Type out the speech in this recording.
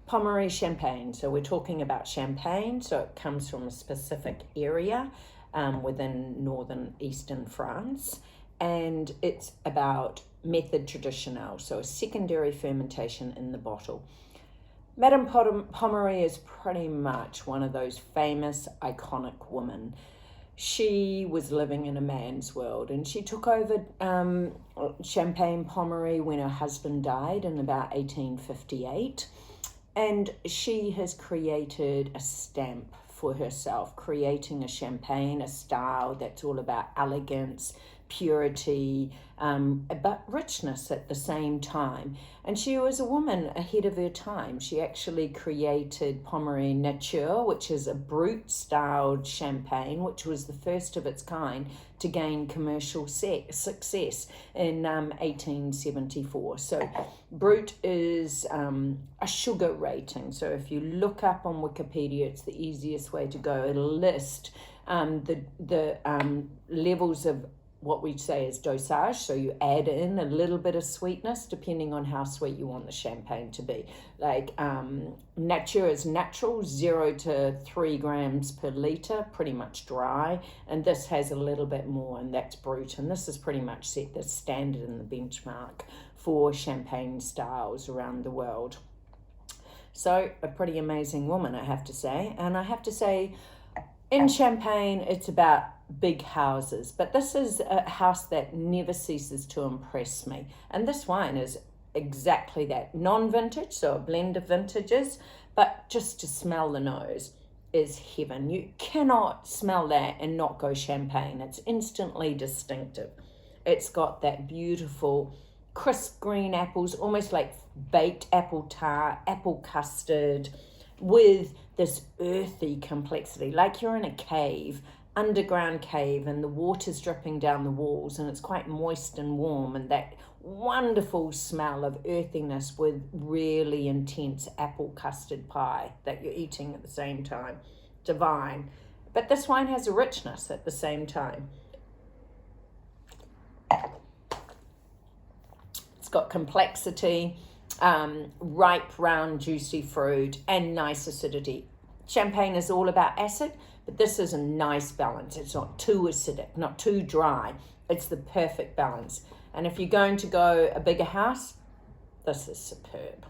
Pommery Champagne. So we're talking about Champagne. So it comes from a specific area within northern eastern France. And it's about method traditionnel, so a secondary fermentation in the bottle. Madame Pommery is pretty much one of those famous, iconic women. She was living in a man's world, and she took over Champagne Pommery when her husband died in about 1858. And she has created a stamp for herself, creating a champagne, a style that's all about elegance, purity, but richness at the same time. And she was a woman ahead of her time. She actually created Pommery Nature, which is a brut styled champagne, which was the first of its kind to gain commercial success in 1874. So brut is a sugar rating. So if you look up on Wikipedia, it's the easiest way to go. It'll list the levels of what we say is dosage, so you add in a little bit of sweetness depending on how sweet you want the champagne to be. Like Nature is natural, 0 to 3 grams per litre, pretty much dry, and this has a little bit more, and that's brut, and this has pretty much set the standard and the benchmark for champagne styles around the world. So a pretty amazing woman, I have to say. And I have to say, in Champagne, it's about big houses, but this is a house that never ceases to impress me. And this wine is exactly that, non-vintage, so a blend of vintages, but just to smell the nose is heaven. You cannot smell that and not go Champagne. It's instantly distinctive. It's got that beautiful crisp green apples, almost like baked apple tart, apple custard, with this earthy complexity, like you're in a cave, underground cave, and the water's dripping down the walls, and it's quite moist and warm, and that wonderful smell of earthiness with really intense apple custard pie that you're eating at the same time. Divine. But this wine has a richness at the same time. It's got complexity, ripe, round, juicy fruit, and nice acidity. Champagne is all about acid, but this is a nice balance. It's not too acidic, not too dry. It's the perfect balance. And if you're going to go a bigger house, this is superb.